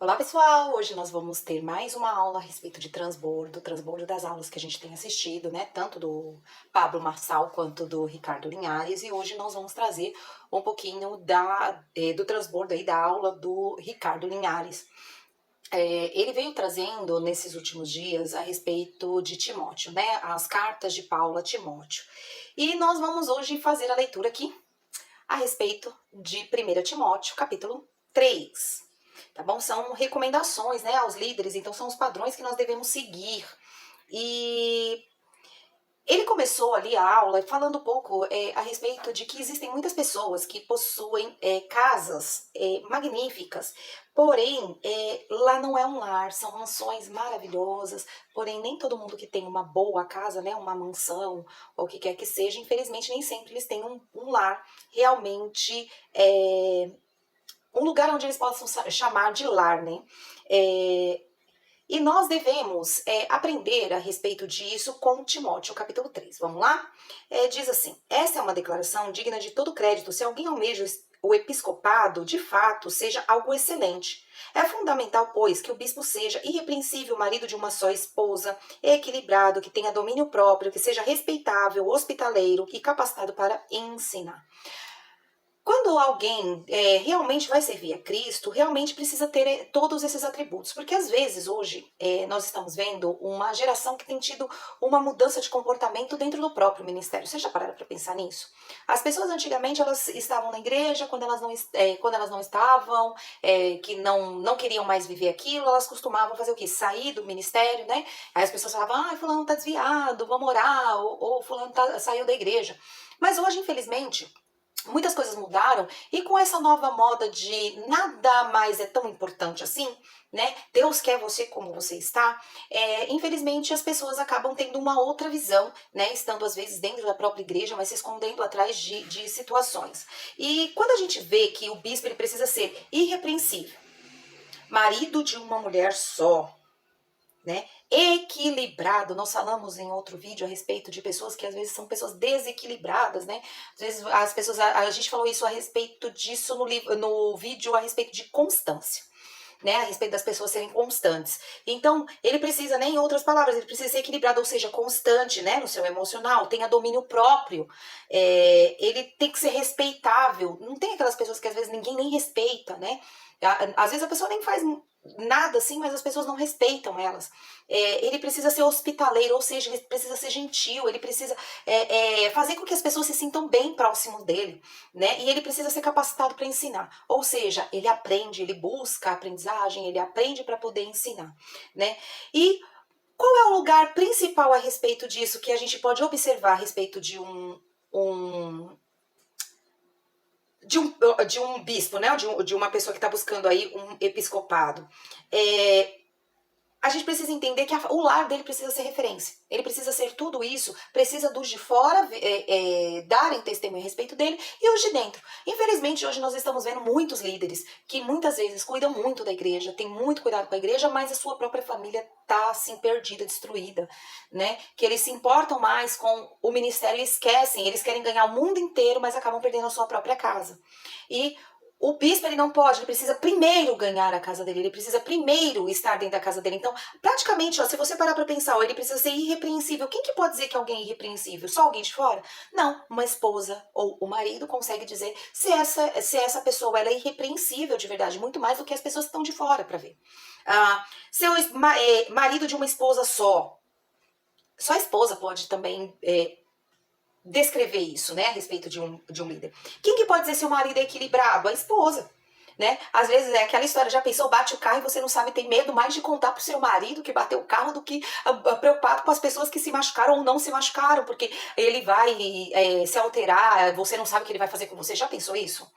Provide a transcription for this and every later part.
Olá pessoal, hoje nós vamos ter mais uma aula a respeito de transbordo das aulas que a gente tem assistido, né, tanto do Pablo Marçal quanto do Ricardo Linhares, e hoje nós vamos trazer um pouquinho do transbordo aí da aula do Ricardo Linhares. Ele veio trazendo nesses últimos dias a respeito de Timóteo, né, as cartas de Paulo a Timóteo. E nós vamos hoje fazer a leitura aqui a respeito de 1 Timóteo, capítulo 3. Tá bom? São recomendações, né, aos líderes, então são os padrões que nós devemos seguir. E ele começou ali a aula falando um pouco a respeito de que existem muitas pessoas que possuem casas magníficas, porém lá não é um lar, são mansões maravilhosas, porém nem todo mundo que tem uma boa casa, né, uma mansão ou o que quer que seja, infelizmente nem sempre eles têm um lar realmente um lugar onde eles possam chamar de lar, né? E nós devemos aprender a respeito disso com Timóteo, capítulo 3. Vamos lá? Diz assim: essa é uma declaração digna de todo crédito. Se alguém almeja o episcopado, de fato, seja algo excelente. É fundamental, pois, que o bispo seja irrepreensível, marido de uma só esposa, equilibrado, que tenha domínio próprio, que seja respeitável, hospitaleiro e capacitado para ensinar. Quando alguém realmente vai servir a Cristo, realmente precisa ter todos esses atributos. Porque às vezes, hoje, nós estamos vendo uma geração que tem tido uma mudança de comportamento dentro do próprio ministério. Vocês já pararam para pensar nisso? As pessoas antigamente, elas estavam na igreja, quando elas não estavam, que não queriam mais viver aquilo, elas costumavam fazer o quê? Sair do ministério, né? Aí as pessoas falavam, fulano tá desviado, vamos orar, ou fulano saiu da igreja. Mas hoje, infelizmente, muitas coisas mudaram e com essa nova moda de nada mais é tão importante assim, né? Deus quer você como você está. Infelizmente as pessoas acabam tendo uma outra visão, né? Estando às vezes dentro da própria igreja, mas se escondendo atrás de situações. E quando a gente vê que o bispo ele precisa ser irrepreensível, marido de uma mulher só, né? Equilibrado, nós falamos em outro vídeo a respeito de pessoas que às vezes são pessoas desequilibradas, né? Às vezes as pessoas, a gente falou isso a respeito disso no vídeo a respeito de constância, né? A respeito das pessoas serem constantes. Então, ele precisa, né, em outras palavras, ele precisa ser equilibrado, ou seja, constante, né, no seu emocional, tenha domínio próprio, ele tem que ser respeitável. Não tem aquelas pessoas que às vezes ninguém nem respeita, né? Às vezes a pessoa nem faz nada assim, mas as pessoas não respeitam elas. Ele precisa ser hospitaleiro, ou seja, ele precisa ser gentil, ele precisa fazer com que as pessoas se sintam bem próximo dele, né? E ele precisa ser capacitado para ensinar, ou seja, ele aprende, ele busca a aprendizagem, ele aprende para poder ensinar, né? E qual é o lugar principal a respeito disso que a gente pode observar a respeito um de um bispo, né? De uma pessoa que está buscando aí um episcopado. A gente precisa entender que o lar dele precisa ser referência. Ele precisa ser tudo isso, precisa dos de fora darem testemunho a respeito dele e os de dentro. Infelizmente, hoje nós estamos vendo muitos líderes que muitas vezes cuidam muito da igreja, têm muito cuidado com a igreja, mas a sua própria família está assim perdida, destruída, né? Que eles se importam mais com o ministério e esquecem, eles querem ganhar o mundo inteiro, mas acabam perdendo a sua própria casa. E o bispo ele não pode, ele precisa primeiro ganhar a casa dele, ele precisa primeiro estar dentro da casa dele. Então, praticamente, se você parar para pensar, ele precisa ser irrepreensível. Quem que pode dizer que alguém é irrepreensível? Só alguém de fora? Não, uma esposa ou o marido consegue dizer se essa pessoa ela é irrepreensível de verdade, muito mais do que as pessoas que estão de fora para ver. Seu marido de uma esposa só a esposa pode também descrever isso, né, a respeito de um líder. Quem que pode dizer se o marido é equilibrado? A esposa. Né? Às vezes é aquela história, já pensou, bate o carro e você não sabe, tem medo mais de contar pro seu marido que bateu o carro do que preocupado com as pessoas que se machucaram ou não se machucaram, porque ele vai se alterar, você não sabe o que ele vai fazer com você. Já pensou isso?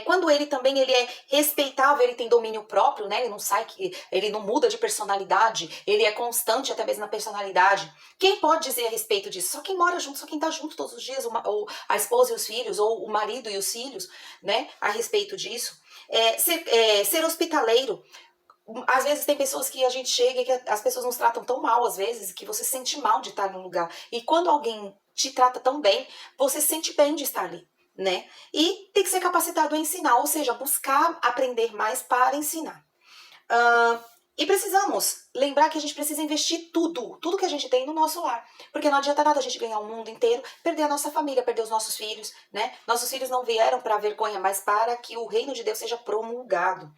Quando ele também ele é respeitável, ele tem domínio próprio, né? Ele não sai, ele não muda de personalidade, ele é constante até mesmo na personalidade. Quem pode dizer a respeito disso? Só quem mora junto, só quem tá junto todos os dias, ou a esposa e os filhos, ou o marido e os filhos, né? A respeito disso. Ser hospitaleiro. Às vezes tem pessoas que a gente chega e que as pessoas nos tratam tão mal, às vezes, que você sente mal de estar num lugar. E quando alguém te trata tão bem, você se sente bem de estar ali, né? E tem que ser capacitado a ensinar, ou seja, buscar aprender mais para ensinar. E precisamos lembrar que a gente precisa investir tudo que a gente tem no nosso lar. Porque não adianta nada a gente ganhar o mundo inteiro, perder a nossa família, perder os nossos filhos, né? Nossos filhos não vieram para a vergonha, mas para que o reino de Deus seja promulgado.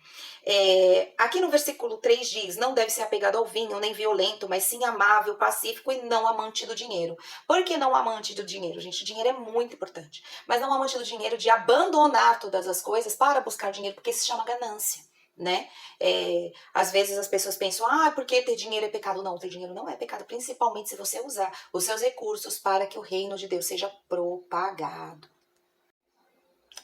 Aqui no versículo 3 diz, não deve ser apegado ao vinho, nem violento, mas sim amável, pacífico e não amante do dinheiro. Por que não amante do dinheiro, gente? O dinheiro é muito importante. Mas não amante do dinheiro de abandonar todas as coisas para buscar dinheiro, porque isso se chama ganância. Né? Às vezes as pessoas pensam, porque ter dinheiro é pecado. Não, ter dinheiro não é pecado, principalmente se você usar os seus recursos para que o reino de Deus seja propagado.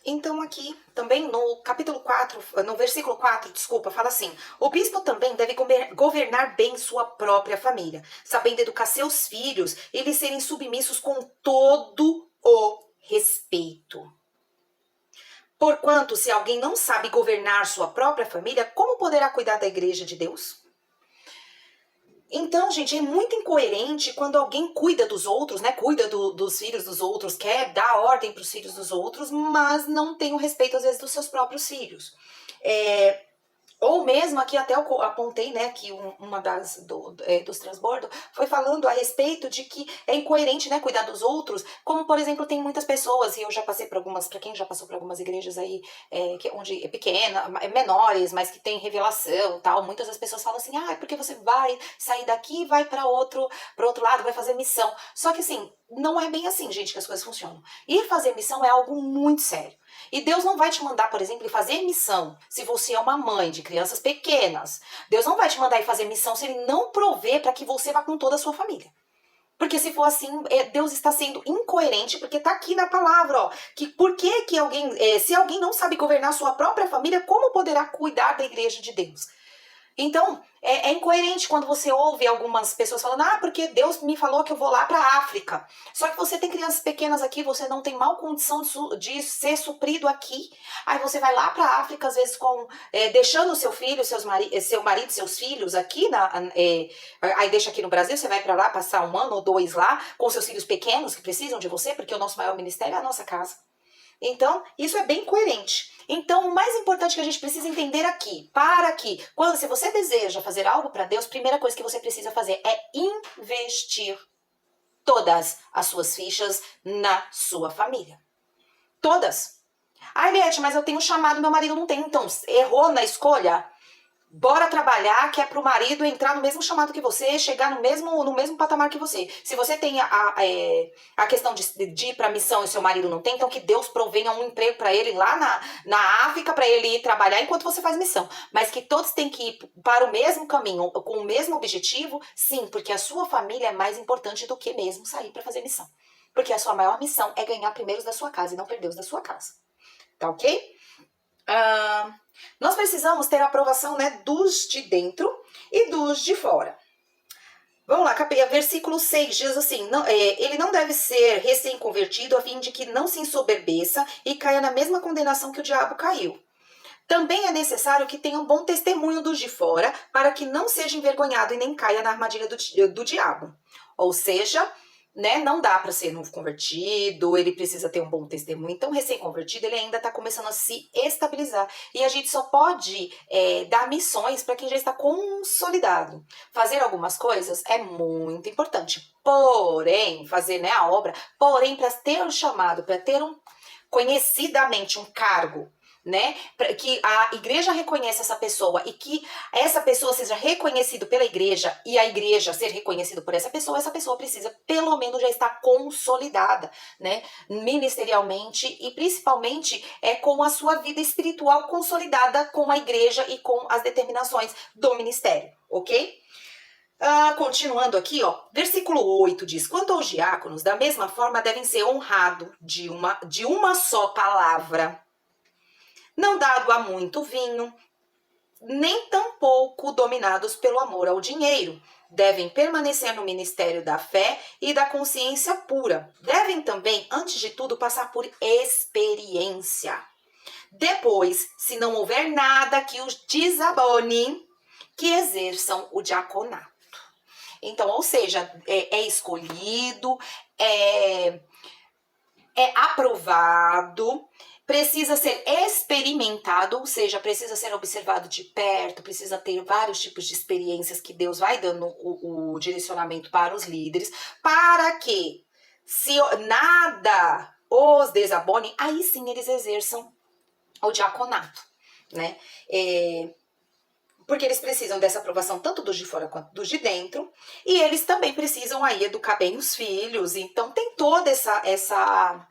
Então aqui, também no capítulo 4, no versículo 4, fala assim, o bispo também deve governar bem sua própria família, sabendo educar seus filhos e lhes serem submissos com todo o respeito. Porquanto, se alguém não sabe governar sua própria família, como poderá cuidar da igreja de Deus? Então, gente, é muito incoerente quando alguém cuida dos outros, né? Cuida dos filhos dos outros, quer dar ordem para os filhos dos outros, mas não tem o respeito, às vezes, dos seus próprios filhos. Ou mesmo aqui até eu apontei, né, que uma dos transbordos foi falando a respeito de que é incoerente, né, cuidar dos outros, como por exemplo tem muitas pessoas, e eu já passei por algumas, para quem já passou por algumas igreas aí, onde é pequena, menores, mas que tem revelação tal, muitas das pessoas falam assim, porque você vai sair daqui e vai para outro lado, vai fazer missão. Só que assim, não é bem assim, gente, que as coisas funcionam. Ir fazer missão é algo muito sério. E Deus não vai te mandar, por exemplo, ir fazer missão se você é uma mãe de crianças pequenas. Deus não vai te mandar ir fazer missão se ele não prover para que você vá com toda a sua família. Porque se for assim, Deus está sendo incoerente, porque está aqui na palavra, ó, que por que alguém, se alguém não sabe governar a sua própria família, como poderá cuidar da igreja de Deus? Então, é incoerente quando você ouve algumas pessoas falando, porque Deus me falou que eu vou lá para a África. Só que você tem crianças pequenas aqui, você não tem mal condição de ser suprido aqui. Aí você vai lá para a África, às vezes deixando o seu filho, seu marido, seus filhos aqui, aí deixa aqui no Brasil, você vai para lá passar 1 ano ou 2 lá, com seus filhos pequenos que precisam de você, porque o nosso maior ministério é a nossa casa. Então, isso é bem coerente. Então, o mais importante que a gente precisa entender aqui, se você deseja fazer algo para Deus, a primeira coisa que você precisa fazer é investir todas as suas fichas na sua família. Todas. Eliette, mas eu tenho chamado, meu marido não tem. Então, errou na escolha? Bora trabalhar, que é pro marido entrar no mesmo chamado que você, chegar no mesmo patamar que você. Se você tem a questão de ir pra missão e seu marido não tem, então que Deus provenha um emprego para ele lá na África, para ele ir trabalhar enquanto você faz missão. Mas que todos têm que ir para o mesmo caminho, com o mesmo objetivo, sim, porque a sua família é mais importante do que mesmo sair para fazer missão. Porque a sua maior missão é ganhar primeiros da sua casa e não perder os da sua casa. Tá ok? Nós precisamos ter a aprovação, né, dos de dentro e dos de fora. Vamos lá, versículo 6 diz assim, ele não deve ser recém-convertido a fim de que não se ensoberbeça e caia na mesma condenação que o diabo caiu. Também é necessário que tenha um bom testemunho dos de fora para que não seja envergonhado e nem caia na armadilha do diabo. Ou seja, né, não dá para ser novo convertido, ele precisa ter um bom testemunho. Então, recém-convertido, ele ainda está começando a se estabilizar. E a gente só pode dar missões para quem já está consolidado. Fazer algumas coisas é muito importante. Porém, fazer, né, a obra, para ter um chamado, para ter conhecidamente um cargo, né, que a igreja reconheça essa pessoa e que essa pessoa seja reconhecida pela igreja e a igreja ser reconhecida por essa pessoa precisa pelo menos já estar consolidada, né, ministerialmente e principalmente com a sua vida espiritual consolidada com a igreja e com as determinações do ministério, ok? Continuando aqui, ó, versículo 8 diz, quanto aos diáconos, da mesma forma devem ser honrados de uma só palavra, não dado a muito vinho, nem tampouco dominados pelo amor ao dinheiro. Devem permanecer no ministério da fé e da consciência pura. Devem também, antes de tudo, passar por experiência. Depois, se não houver nada que os desabone, que exerçam o diaconato. Então, ou seja, é escolhido, é aprovado, precisa ser experimentado, ou seja, precisa ser observado de perto, precisa ter vários tipos de experiências que Deus vai dando o direcionamento para os líderes, para que, se nada os desabone, aí sim eles exerçam o diaconato, né? Porque eles precisam dessa aprovação tanto dos de fora quanto dos de dentro, e eles também precisam aí educar bem os filhos, então tem toda essa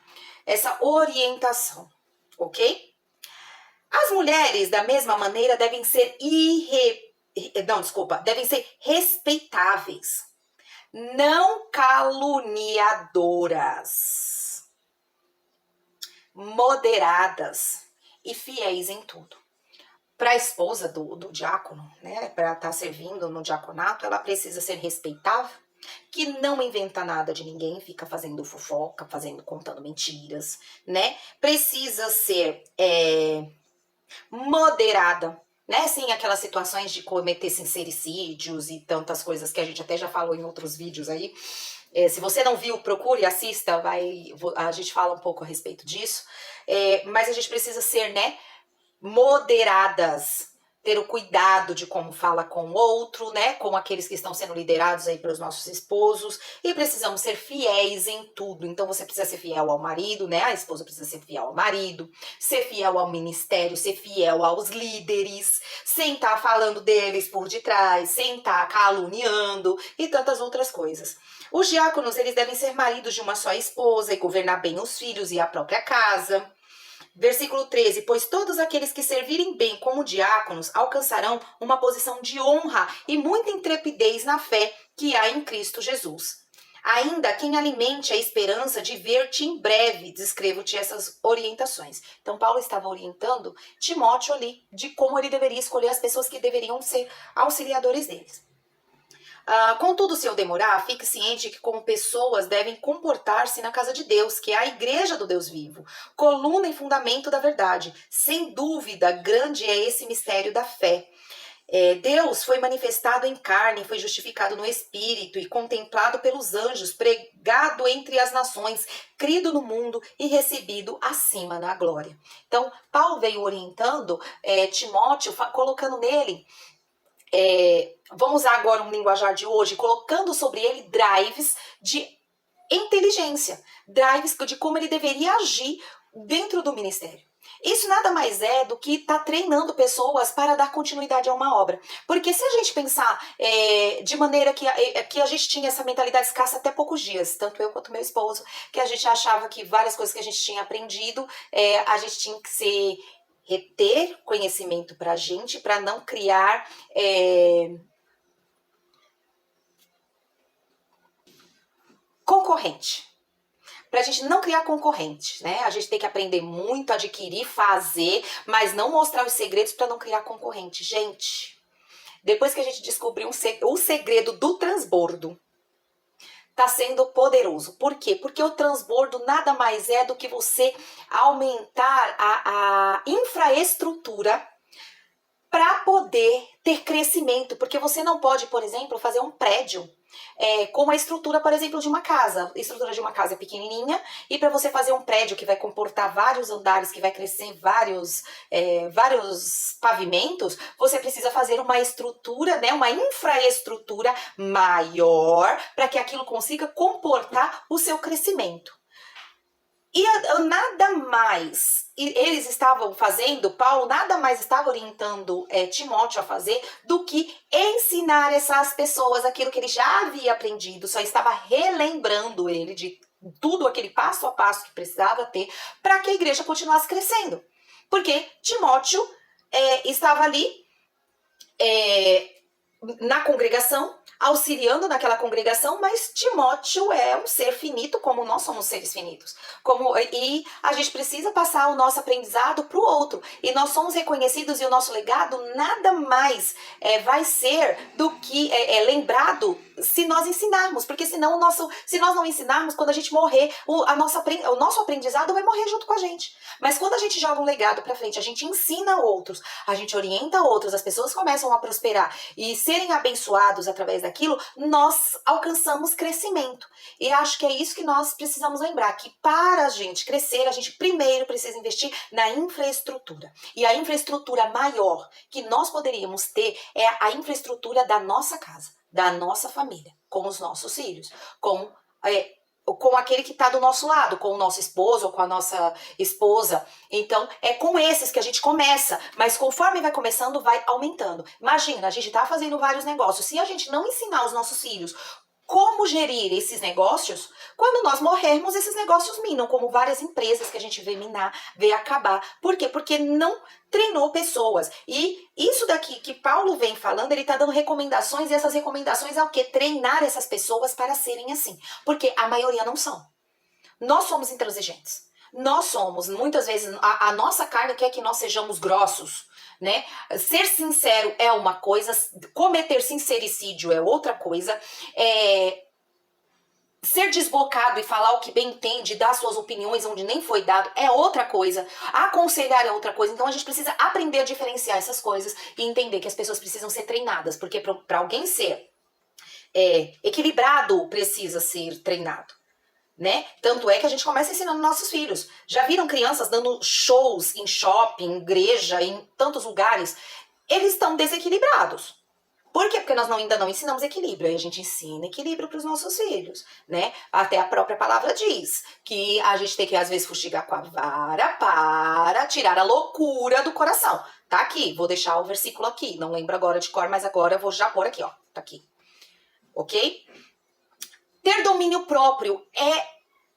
orientação, ok? As mulheres, da mesma maneira, devem ser devem ser respeitáveis, não caluniadoras, moderadas e fiéis em tudo. Para a esposa do diácono, né, para estar servindo no diaconato, ela precisa ser respeitável, que não inventa nada de ninguém, fica fazendo fofoca, contando mentiras, né? Precisa ser moderada, né? Sem aquelas situações de cometer sincericídios e tantas coisas que a gente até já falou em outros vídeos aí. Se você não viu, procure, assista, a gente fala um pouco a respeito disso. Mas a gente precisa ser, né, moderadas, ter o cuidado de como fala com o outro, né, com aqueles que estão sendo liderados aí pelos nossos esposos, e precisamos ser fiéis em tudo. Então você precisa ser fiel ao marido, né, a esposa precisa ser fiel ao marido, ser fiel ao ministério, ser fiel aos líderes, sem estar falando deles por detrás, sem estar caluniando e tantas outras coisas. Os diáconos, eles devem ser maridos de uma só esposa e governar bem os filhos e a própria casa. Versículo 13, pois todos aqueles que servirem bem como diáconos alcançarão uma posição de honra e muita intrepidez na fé que há em Cristo Jesus. Ainda quem alimente a esperança de ver-te em breve, descrevo-te essas orientações. Então Paulo estava orientando Timóteo ali de como ele deveria escolher as pessoas que deveriam ser auxiliadores deles. Contudo, se eu demorar, fique ciente que como pessoas devem comportar-se na casa de Deus, que é a igreja do Deus vivo, coluna e fundamento da verdade. Sem dúvida, grande é esse mistério da fé. Deus foi manifestado em carne, foi justificado no Espírito e contemplado pelos anjos, pregado entre as nações, crido no mundo e recebido acima na glória. Então, Paulo veio orientando Timóteo, colocando nele... vamos usar agora um linguajar de hoje, colocando sobre ele drives de inteligência, drives de como ele deveria agir dentro do ministério. Isso nada mais é do que estar treinando pessoas para dar continuidade a uma obra. Porque se a gente pensar de maneira que a gente tinha essa mentalidade escassa até poucos dias, tanto eu quanto meu esposo, que a gente achava que várias coisas que a gente tinha aprendido, a gente tinha que reter conhecimento para a gente, para não criar concorrente. Para a gente não criar concorrente, né? A gente tem que aprender muito, adquirir, fazer, mas não mostrar os segredos para não criar concorrente. Gente, depois que a gente descobriu o segredo do transbordo, tá sendo poderoso. Por quê? Porque o transbordo nada mais é do que você aumentar a infraestrutura para poder ter crescimento. Porque você não pode, por exemplo, fazer um prédio com a estrutura, por exemplo, de uma casa. A estrutura de uma casa é pequenininha e para você fazer um prédio que vai comportar vários andares, que vai crescer vários pavimentos, você precisa fazer uma estrutura, né, uma infraestrutura maior para que aquilo consiga comportar o seu crescimento. E nada mais, eles estavam fazendo, Paulo nada mais estava orientando Timóteo a fazer do que ensinar essas pessoas aquilo que ele já havia aprendido, só estava relembrando ele de tudo aquele passo a passo que precisava ter para que a igreja continuasse crescendo. Porque Timóteo estava ali na congregação, auxiliando naquela congregação, mas Timóteo é um ser finito, como nós somos seres finitos. E a gente precisa passar o nosso aprendizado para o outro. E nós somos reconhecidos e o nosso legado nada mais vai ser do que lembrado se nós ensinarmos, porque senão se nós não ensinarmos, quando a gente morrer, o nosso aprendizado vai morrer junto com a gente. Mas quando a gente joga um legado pra frente, a gente ensina outros, a gente orienta outros, as pessoas começam a prosperar e serem abençoados através daquilo, nós alcançamos crescimento. E acho que é isso que nós precisamos lembrar, que para a gente crescer, a gente primeiro precisa investir na infraestrutura. E a infraestrutura maior que nós poderíamos ter é a infraestrutura da nossa casa, da nossa família, com os nossos filhos, com aquele que está do nosso lado, com o nosso esposo ou com a nossa esposa. Então, é com esses que a gente começa, mas conforme vai começando, vai aumentando. Imagina, a gente está fazendo vários negócios. Se a gente não ensinar os nossos filhos como gerir esses negócios, quando nós morrermos, esses negócios minam, como várias empresas que a gente vê minar, vê acabar. Por quê? Porque não treinou pessoas. E isso daqui que Paulo vem falando, ele está dando recomendações, e essas recomendações é o quê? Treinar essas pessoas para serem assim. Porque a maioria não são. Nós somos intransigentes. Nós somos, muitas vezes, a nossa carne quer que nós sejamos grossos, né? Ser sincero é uma coisa, cometer sincericídio é outra coisa, ser desbocado e falar o que bem entende, dar suas opiniões onde nem foi dado é outra coisa, aconselhar é outra coisa. Então a gente precisa aprender a diferenciar essas coisas e entender que as pessoas precisam ser treinadas, porque para alguém ser equilibrado precisa ser treinado. Né? Tanto é que a gente começa ensinando nossos filhos. Já viram crianças dando shows em shopping, em igreja, em tantos lugares? Eles estão desequilibrados. Por quê? Porque nós ainda não ensinamos equilíbrio. Aí a gente ensina equilíbrio para os nossos filhos, né? Até a própria palavra diz que a gente tem que, às vezes, fustigar com a vara para tirar a loucura do coração. Tá aqui, vou deixar o versículo aqui. Não lembro agora de cor, mas agora eu vou já pôr aqui, ó. Tá aqui. Ok? Ter domínio próprio é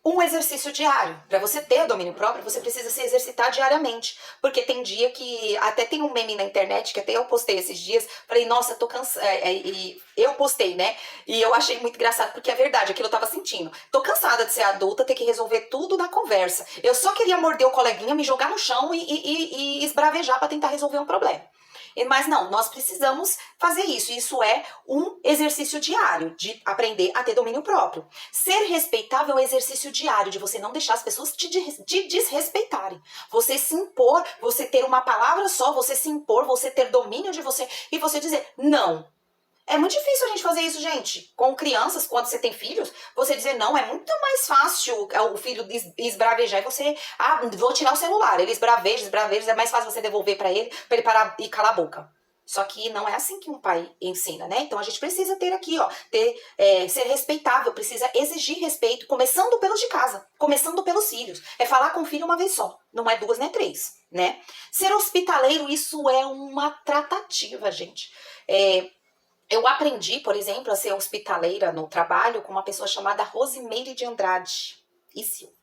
um exercício diário. Para você ter domínio próprio, você precisa se exercitar diariamente. Porque tem dia que... Até tem um meme na internet, que até eu postei esses dias. Falei, nossa, tô cansada. E eu postei, né? E eu achei muito engraçado, porque é verdade, aquilo eu tava sentindo. Tô cansada de ser adulta, ter que resolver tudo na conversa. Eu só queria morder o coleguinha, me jogar no chão e esbravejar para tentar resolver um problema. Mas não, nós precisamos fazer isso. Isso é um exercício diário de aprender a ter domínio próprio. Ser respeitável é um exercício diário de você não deixar as pessoas te desrespeitarem. Você se impor, você ter uma palavra só, você se impor, você ter domínio de você e você dizer não. É muito difícil a gente fazer isso, gente. Com crianças, quando você tem filhos, você dizer não é muito mais fácil o filho esbravejar e você, vou tirar o celular. Ele esbraveja, é mais fácil você devolver pra ele parar e calar a boca. Só que não é assim que um pai ensina, né? Então a gente precisa ter aqui, ó, ser respeitável, precisa exigir respeito, começando pelos de casa, começando pelos filhos. É falar com o filho uma vez só, não é duas nem três, né? Ser hospitaleiro, isso é uma tratativa, gente. Eu aprendi, por exemplo, a ser hospitaleira no trabalho com uma pessoa chamada Rosimeire de Andrade e Silva.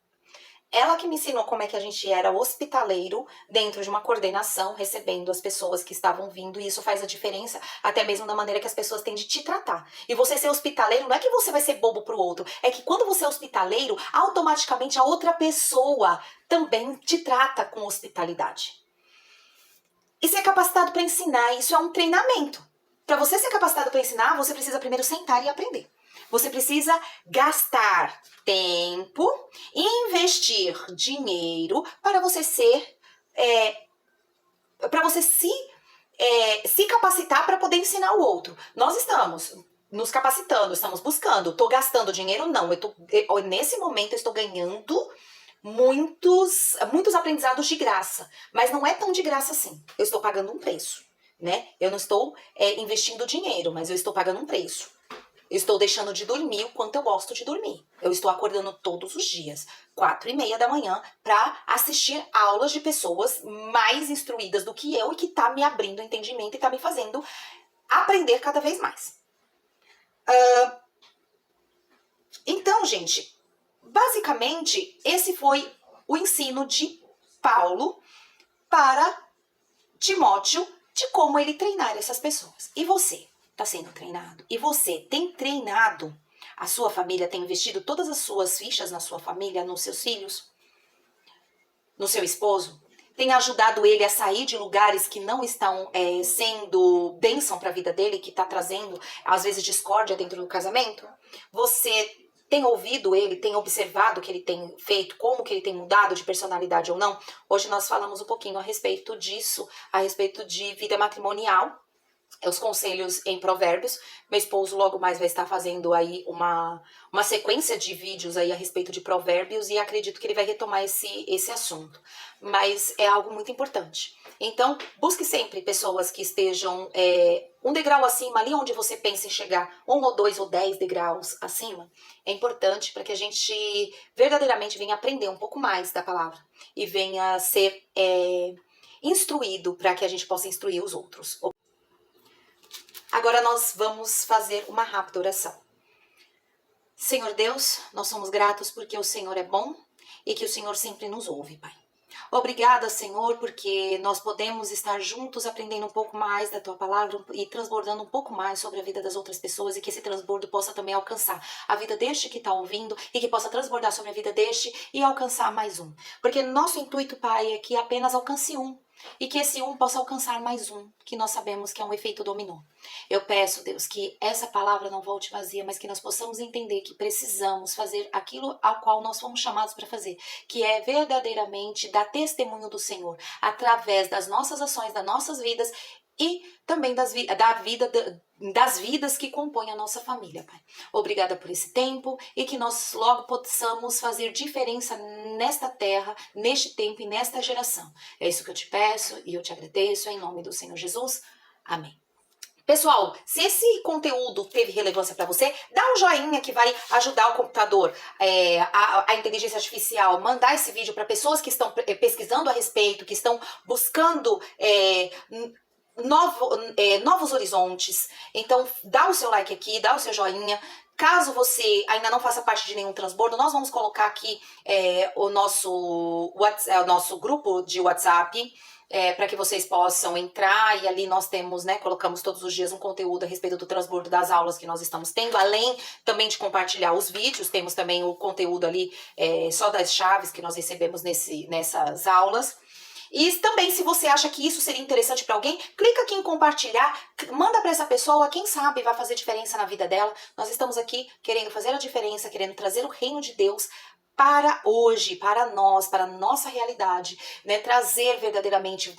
Ela que me ensinou como é que a gente era hospitaleiro dentro de uma coordenação, recebendo as pessoas que estavam vindo, e isso faz a diferença até mesmo na maneira que as pessoas têm de te tratar. E você ser hospitaleiro não é que você vai ser bobo pro outro, é que quando você é hospitaleiro, automaticamente a outra pessoa também te trata com hospitalidade. E ser capacitado para ensinar, isso é um treinamento. Para você ser capacitado para ensinar, você precisa primeiro sentar e aprender. Você precisa gastar tempo e investir dinheiro para você para você se capacitar para poder ensinar o outro. Nós estamos nos capacitando, estamos buscando. Estou gastando dinheiro? Não. Nesse momento eu estou ganhando muitos aprendizados de graça. Mas não é tão de graça assim. Eu estou pagando um preço. Né? Eu não estou investindo dinheiro, mas eu estou pagando um preço. Eu estou deixando de dormir o quanto eu gosto de dormir. Eu estou acordando todos os dias, 4:30 da manhã, para assistir aulas de pessoas mais instruídas do que eu e que tá me abrindo entendimento e tá me fazendo aprender cada vez mais. Então, gente, basicamente, esse foi o ensino de Paulo para Timóteo de como ele treinar essas pessoas. E você está sendo treinado? E você tem treinado? A sua família tem investido todas as suas fichas na sua família, nos seus filhos? No seu esposo? tem ajudado ele a sair de lugares que não estão sendo bênção para a vida dele, que está trazendo, às vezes, discórdia dentro do casamento? Você tem ouvido ele, tem observado o que ele tem feito, como que ele tem mudado de personalidade ou não? Hoje nós falamos um pouquinho a respeito disso, a respeito de vida matrimonial, os conselhos em Provérbios. Meu esposo logo mais vai estar fazendo aí uma sequência de vídeos aí a respeito de Provérbios e acredito que ele vai retomar esse assunto. Mas é algo muito importante. Então, busque sempre pessoas que estejam um degrau acima, ali onde você pensa em chegar, 1 ou 2 ou 10 degraus acima. É importante para que a gente verdadeiramente venha aprender um pouco mais da palavra e venha ser instruído para que a gente possa instruir os outros. Agora nós vamos fazer uma rápida oração. Senhor Deus, nós somos gratos porque o Senhor é bom e que o Senhor sempre nos ouve, Pai. Obrigada, Senhor, porque nós podemos estar juntos aprendendo um pouco mais da Tua palavra e transbordando um pouco mais sobre a vida das outras pessoas e que esse transbordo possa também alcançar a vida deste que está ouvindo e que possa transbordar sobre a vida deste e alcançar mais um. Porque nosso intuito, Pai, é que apenas alcance um e que esse um possa alcançar mais um, que nós sabemos que é um efeito dominó. Eu peço, Deus, que essa palavra não volte vazia, mas que nós possamos entender que precisamos fazer aquilo ao qual nós fomos chamados para fazer, que é verdadeiramente dar testemunho do Senhor, através das nossas ações, das nossas vidas e também das vidas que compõem a nossa família, Pai. Obrigada por esse tempo e que nós logo possamos fazer diferença nesta terra, neste tempo e nesta geração. É isso que eu te peço e eu te agradeço em nome do Senhor Jesus. Amém. Pessoal, se esse conteúdo teve relevância para você, dá um joinha que vai ajudar o computador, a inteligência artificial, mandar esse vídeo para pessoas que estão pesquisando a respeito, que estão buscando novos horizontes. Então, dá o seu like aqui, dá o seu joinha. Caso você ainda não faça parte de nenhum transbordo, nós vamos colocar aqui o nosso grupo de WhatsApp, para que vocês possam entrar, e ali nós temos, colocamos todos os dias um conteúdo a respeito do transbordo das aulas que nós estamos tendo, além também de compartilhar os vídeos, temos também o conteúdo ali só das chaves que nós recebemos nessas aulas. E também, se você acha que isso seria interessante para alguém, clica aqui em compartilhar, manda para essa pessoa, quem sabe vai fazer diferença na vida dela. Nós estamos aqui querendo fazer a diferença, querendo trazer o reino de Deus para hoje, para nós, para a nossa realidade, trazer verdadeiramente,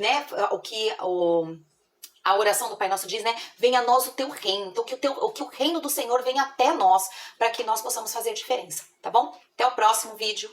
a oração do Pai Nosso diz, venha a nós o teu reino, então que o reino do Senhor venha até nós, para que nós possamos fazer diferença, tá bom? Até o próximo vídeo.